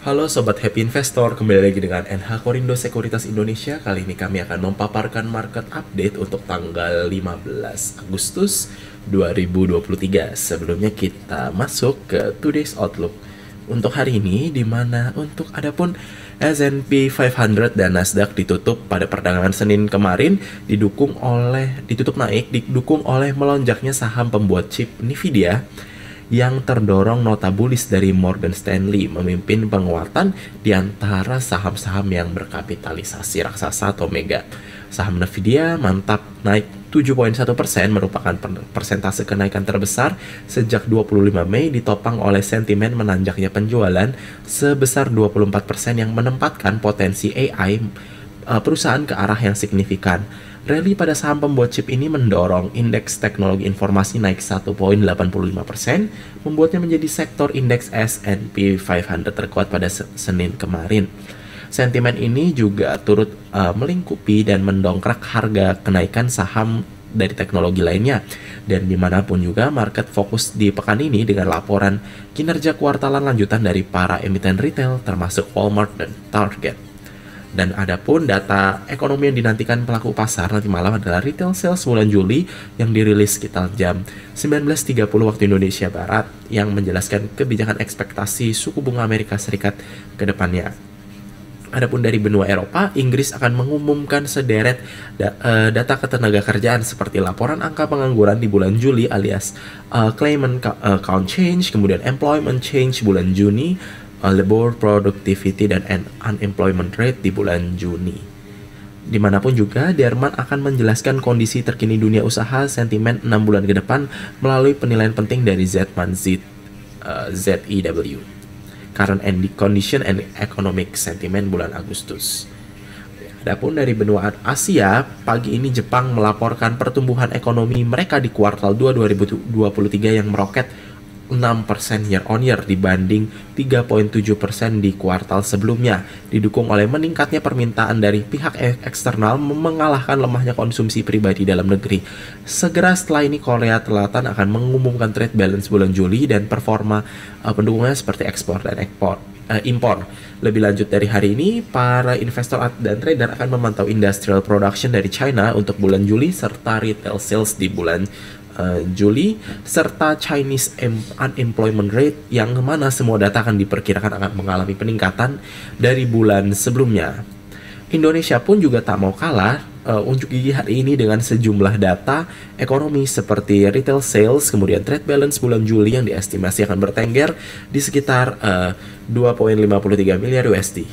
Halo Sobat Happy Investor, kembali lagi dengan NH Korindo Sekuritas Indonesia. Kali ini kami akan memaparkan market update untuk tanggal 15 Agustus 2023. Sebelumnya kita masuk ke Today's Outlook untuk hari ini, di mana untuk adapun S&P 500 dan Nasdaq ditutup pada perdagangan Senin kemarin didukung oleh melonjaknya saham pembuat chip Nvidia yang terdorong nota bullish dari Morgan Stanley memimpin penguatan di antara saham-saham yang berkapitalisasi raksasa atau mega. Saham Nvidia mantap naik 7,1%, merupakan persentase kenaikan terbesar sejak 25 Mei, ditopang oleh sentimen menanjaknya penjualan sebesar 24% yang menempatkan potensi AI perusahaan ke arah yang signifikan. Rally pada saham pembuat chip ini mendorong indeks teknologi informasi naik 1,85%, membuatnya menjadi sektor indeks S&P 500 terkuat pada Senin kemarin. Sentimen ini juga turut melingkupi dan mendongkrak harga kenaikan saham dari teknologi lainnya. Dan dimanapun juga, market fokus di pekan ini dengan laporan kinerja kuartalan lanjutan dari para emiten retail termasuk Walmart dan Target. Dan adapun data ekonomi yang dinantikan pelaku pasar nanti malam adalah retail sales bulan Juli yang dirilis sekitar jam 19.30 waktu Indonesia Barat, yang menjelaskan kebijakan ekspektasi suku bunga Amerika Serikat ke depannya. Adapun dari benua Eropa, Inggris akan mengumumkan sederet data ketenagakerjaan seperti laporan angka pengangguran di bulan Juli alias claimant count change, kemudian employment change bulan Juni, labor productivity dan unemployment rate di bulan Juni. Dimanapun juga, Jerman akan menjelaskan kondisi terkini dunia usaha sentimen 6 bulan ke depan melalui penilaian penting dari ZEW, Current Condition and Economic Sentiment bulan Agustus. Adapun dari benua Asia, pagi ini Jepang melaporkan pertumbuhan ekonomi mereka di kuartal 2 2023 yang meroket 6% year on year dibanding 3,7% di kuartal sebelumnya, didukung oleh meningkatnya permintaan dari pihak eksternal mengalahkan lemahnya konsumsi pribadi dalam negeri. Segera setelah ini, Korea Selatan akan mengumumkan trade balance bulan Juli dan performa pendukungnya seperti ekspor dan impor. Lebih lanjut, dari hari ini, para investor dan trader akan memantau industrial production dari China untuk bulan Juli serta retail sales di bulan Juli, serta Chinese unemployment rate yang mana semua data akan diperkirakan akan mengalami peningkatan dari bulan sebelumnya. Indonesia pun juga tak mau kalah unjuk gigi hari ini dengan sejumlah data ekonomi seperti retail sales, kemudian trade balance bulan Juli yang diestimasi akan bertengger di sekitar 2,53 miliar USD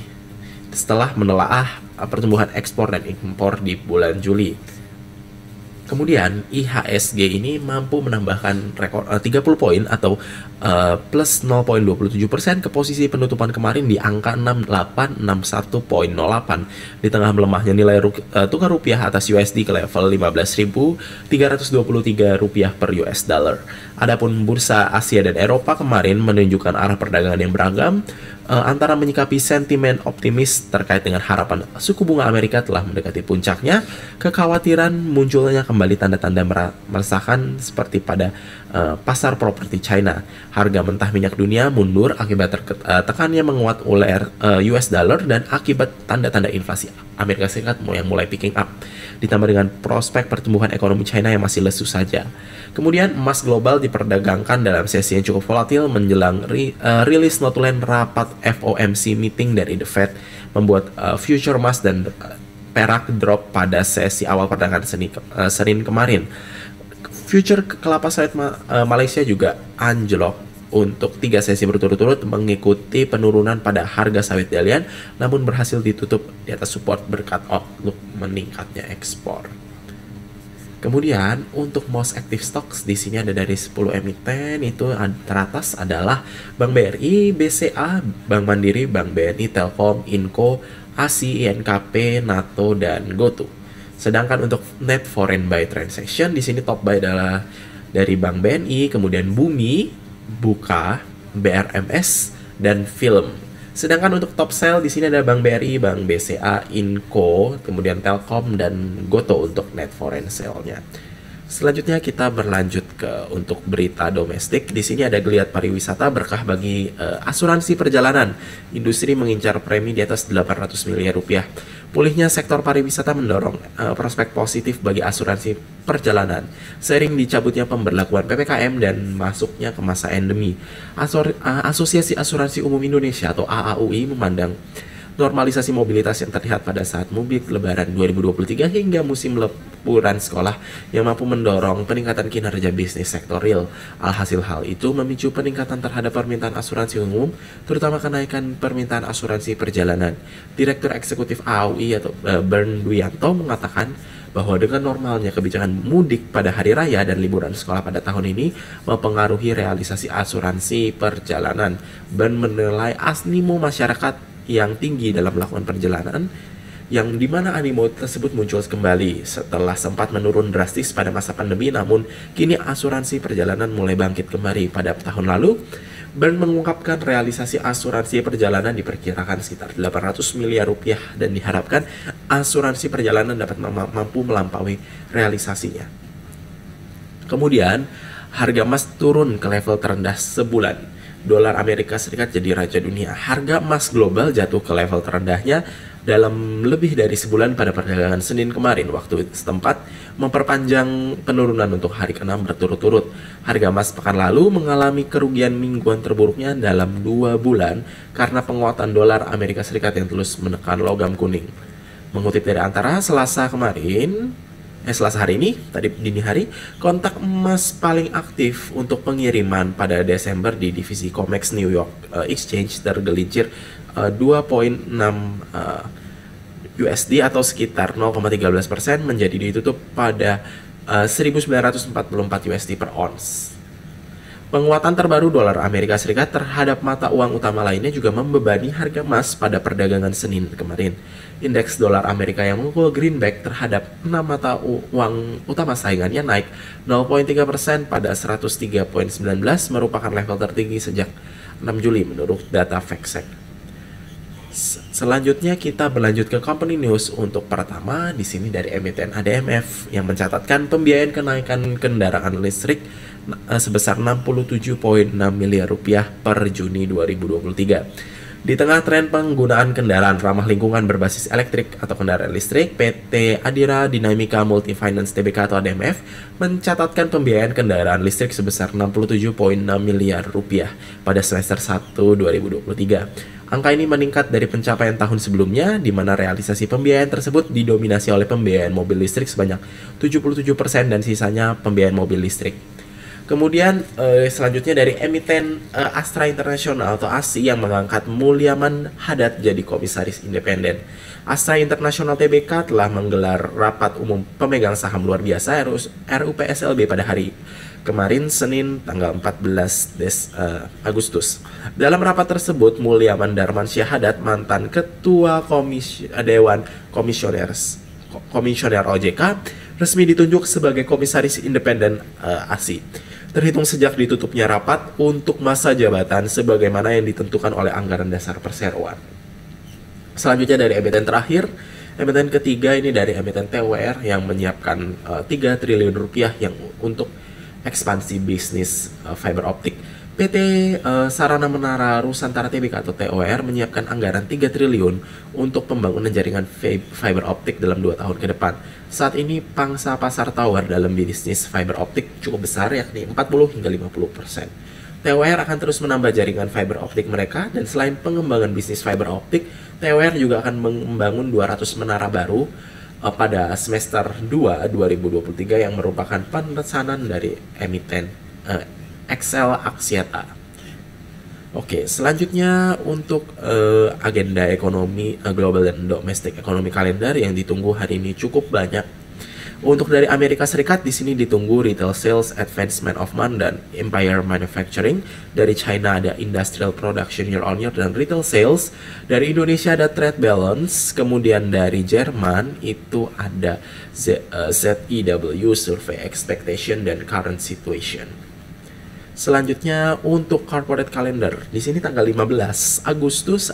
setelah menelaah pertumbuhan ekspor dan impor di bulan Juli. Kemudian IHSG ini mampu menambahkan rekor 30 poin atau plus 0,27% ke posisi penutupan kemarin di angka 6861,08 di tengah melemahnya nilai tukar rupiah atas USD ke level 15.323 rupiah per US dollar. Adapun bursa Asia dan Eropa kemarin menunjukkan arah perdagangan yang beragam, antara menyikapi sentimen optimis terkait dengan harapan suku bunga Amerika telah mendekati puncaknya, kekhawatiran munculnya kembali tanda-tanda meresahkan seperti pada pasar properti China. Harga mentah minyak dunia mundur akibat tekannya menguat oleh US dollar dan akibat tanda-tanda inflasi Amerika Serikat yang mulai picking up, ditambah dengan prospek pertumbuhan ekonomi China yang masih lesu saja. Kemudian emas global diperdagangkan dalam sesi yang cukup volatil menjelang rilis notulen rapat FOMC meeting dari The Fed, membuat future emas dan perak drop pada sesi awal perdagangan Senin kemarin. Future kelapa sawit Malaysia juga anjlok untuk 3 sesi berturut-turut mengikuti penurunan pada harga sawit Dalian, namun berhasil ditutup di atas support berkat outlook meningkatnya ekspor. Kemudian untuk most active stocks di sini ada dari 10 emiten, itu teratas adalah Bank BRI, BCA, Bank Mandiri, Bank BNI, Telkom, Inco, ASI, INKP, NATO, dan GoTo. Sedangkan untuk net foreign buy transaction di sini top buy adalah dari Bank BNI, kemudian Bumi, Buka, BRMS, dan Film. Sedangkan untuk top sell di sini ada Bank BRI, Bank BCA, Inco, kemudian Telkom, dan GoTo untuk net foreign sale-nya. Selanjutnya kita berlanjut ke untuk berita domestik. Di sini ada geliat pariwisata berkah bagi asuransi perjalanan. Industri mengincar premi di atas 800 miliar rupiah. Pulihnya sektor pariwisata mendorong prospek positif bagi asuransi perjalanan. Seiring dicabutnya pemberlakuan PPKM dan masuknya ke masa endemi, Asosiasi Asuransi Umum Indonesia atau AAUI memandang normalisasi mobilitas yang terlihat pada saat mudik Lebaran 2023 hingga musim liburan sekolah yang mampu mendorong peningkatan kinerja bisnis sektor real. Alhasil hal itu memicu peningkatan terhadap permintaan asuransi umum, terutama kenaikan permintaan asuransi perjalanan. Direktur Eksekutif AUI atau Bern Duyanto mengatakan bahwa dengan normalnya kebijakan mudik pada hari raya dan liburan sekolah pada tahun ini mempengaruhi realisasi asuransi perjalanan. Bern menilai animo masyarakat yang tinggi dalam melakukan perjalanan, yang dimana animo tersebut muncul kembali setelah sempat menurun drastis pada masa pandemi, namun kini asuransi perjalanan mulai bangkit kembali pada tahun lalu. Bern mengungkapkan realisasi asuransi perjalanan diperkirakan sekitar 800 miliar rupiah dan diharapkan asuransi perjalanan dapat mampu melampaui realisasinya. Kemudian, harga emas turun ke level terendah sebulan. Dolar Amerika Serikat jadi raja dunia. Harga emas global jatuh ke level terendahnya dalam lebih dari sebulan pada perdagangan Senin kemarin waktu setempat, memperpanjang penurunan untuk hari ke-6 berturut-turut. Harga emas pekan lalu mengalami kerugian mingguan terburuknya dalam 2 bulan karena penguatan dolar Amerika Serikat yang terus menekan logam kuning. Mengutip dari Antara, Selasa hari ini, tadi dini hari, kontak emas paling aktif untuk pengiriman pada Desember di divisi COMEX New York Exchange tergelincir 2,6 USD atau sekitar 0,13% menjadi ditutup pada 1.944 USD per ons. Penguatan terbaru dolar Amerika Serikat terhadap mata uang utama lainnya juga membebani harga emas pada perdagangan Senin kemarin. Indeks dolar Amerika yang memukul greenback terhadap 6 mata uang utama saingannya naik 0,3% pada 103,19 merupakan level tertinggi sejak 6 Juli menurut data FactSet. Selanjutnya kita berlanjut ke company news. Untuk pertama di sini dari emiten ADMF yang mencatatkan pembiayaan kenaikan kendaraan listrik sebesar 67,6 miliar rupiah per Juni 2023. Di tengah tren penggunaan kendaraan ramah lingkungan berbasis elektrik atau kendaraan listrik, PT Adira Dinamika Multifinance Tbk atau ADMF mencatatkan pembiayaan kendaraan listrik sebesar 67,6 miliar rupiah pada semester 1 2023. Angka ini meningkat dari pencapaian tahun sebelumnya, di mana realisasi pembiayaan tersebut didominasi oleh pembiayaan mobil listrik sebanyak 77% dan sisanya pembiayaan mobil listrik. Kemudian selanjutnya dari emiten Astra International atau ASI yang mengangkat Mulyaman Hadad jadi komisaris independen. Astra International Tbk telah menggelar rapat umum pemegang saham luar biasa RUPSLB pada hari kemarin Senin tanggal 14 Agustus. Dalam rapat tersebut, Mulyaman Darmansyah Hadad, mantan Ketua Dewan Komisioner OJK, resmi ditunjuk sebagai komisaris independen ASI. Terhitung sejak ditutupnya rapat untuk masa jabatan sebagaimana yang ditentukan oleh anggaran dasar perseroan. Selanjutnya dari emiten terakhir, emiten ketiga ini dari emiten TWR yang menyiapkan 3 triliun rupiah yang untuk ekspansi bisnis fiber optik. PT Sarana Menara Rusantara Tbk atau TOR menyiapkan anggaran 3 triliun untuk pembangunan jaringan fiber optik dalam 2 tahun ke depan. Saat ini pangsa pasar tower dalam bisnis fiber optik cukup besar, yakni 40 hingga 50%. TOR akan terus menambah jaringan fiber optik mereka, dan selain pengembangan bisnis fiber optik, TOR juga akan membangun 200 menara baru pada semester 2 2023 yang merupakan pemesanan dari emiten Excel Axiata. Oke, selanjutnya untuk agenda ekonomi global dan domestic economy kalender yang ditunggu hari ini cukup banyak. Untuk dari Amerika Serikat di sini ditunggu retail sales, advancement of month dan empire manufacturing. Dari China ada industrial production year on year dan retail sales. Dari Indonesia ada trade balance. Kemudian dari Jerman itu ada ZEW survey expectation dan current situation. Selanjutnya untuk corporate calendar, di sini tanggal 15 Agustus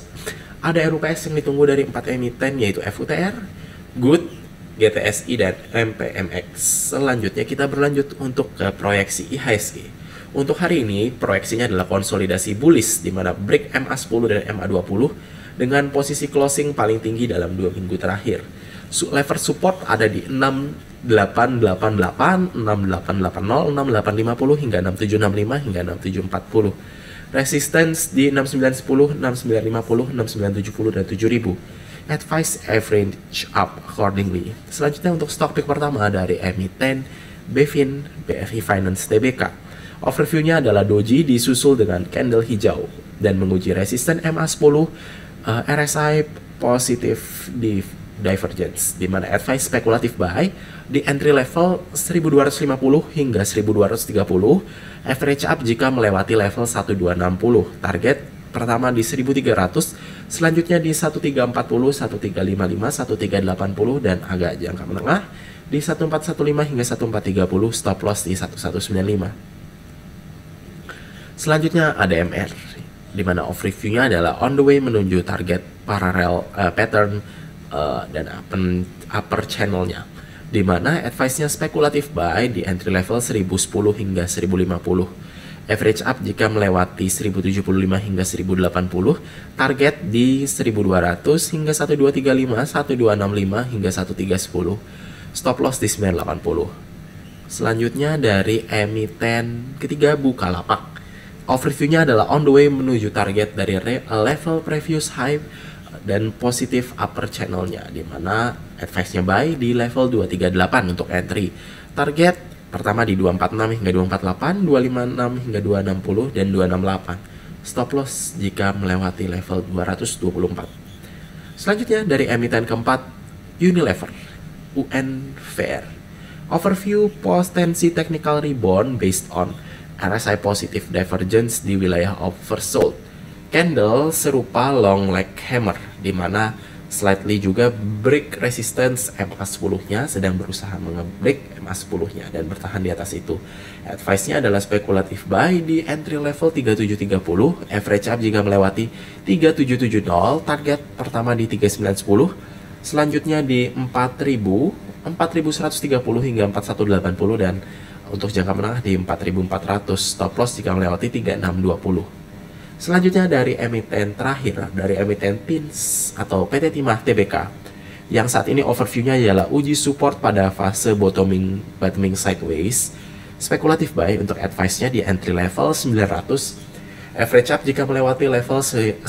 ada RUPS yang ditunggu dari 4 emiten yaitu FUTR, Good, GTSI, dan MPMX. Selanjutnya kita berlanjut untuk ke proyeksi IHSG. Untuk hari ini, proyeksinya adalah konsolidasi bullish, di mana break MA10 dan MA20 dengan posisi closing paling tinggi dalam 2 minggu terakhir. Level support ada di 6888, 6880, 6850 hingga 6765 hingga 6740. Resistance di 6910, 6950, 6970 dan 7000. Advice average up accordingly. Selanjutnya untuk stock pick pertama dari emiten Bevin BFI Finance Tbk. Overviewnya adalah doji disusul dengan candle hijau dan menguji resisten MA10, RSI positif di divergence, di mana advice spekulatif buy di entry level 1250 hingga 1230, average up jika melewati level 1260, target pertama di 1300, selanjutnya di 1340, 1355, 1380 dan agak jangka menengah di 1415 hingga 1430, stop loss di 1195. Selanjutnya ada MR, di mana overviewnya adalah on the way menuju target parallel pattern dan upper channelnya, di mana advice-nya spekulatif buy di entry level 1010 hingga 1050. Average up jika melewati 1075 hingga 1080, target di 1200 hingga 1235, 1265 hingga 1310, stop loss di 980. Selanjutnya dari emiten ketiga Bukalapak. Overviewnya adalah on the way menuju target dari level previous high dan positif upper channelnya, di mana advice-nya buy di level 238 untuk entry. Target pertama di 246 hingga 248, 256 hingga 260 dan 268. Stop loss jika melewati level 224. Selanjutnya dari emiten keempat Unilever UNVR. Overview potensi technical rebound based on RSI positive divergence di wilayah oversold. Candle serupa long leg hammer, di mana slightly juga break resistance MA10-nya, sedang berusaha nge-break MA10-nya dan bertahan di atas itu. Advice-nya adalah spekulatif buy di entry level 3730, average up jika melewati 3770, target pertama di 3910, selanjutnya di 4130 hingga 4180 dan untuk jangka menengah di 4400, stop loss jika melewati 3620. Selanjutnya dari emiten terakhir, dari emiten TINS atau PT Timah Tbk, yang saat ini overviewnya ialah uji support pada fase bottoming sideways. Spekulatif buy untuk advice-nya di entry level 900, average up jika melewati level 915,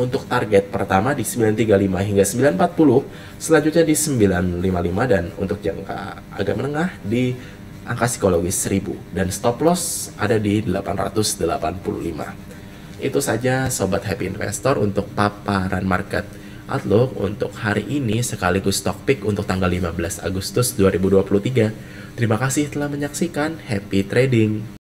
untuk target pertama di 935 hingga 940, selanjutnya di 955 dan untuk jangka agak menengah di angka psikologis 1000 dan stop loss ada di 885. Itu saja Sobat Happy Investor untuk paparan market outlook untuk hari ini sekaligus stock pick untuk tanggal 15 Agustus 2023. Terima kasih telah menyaksikan. Happy trading!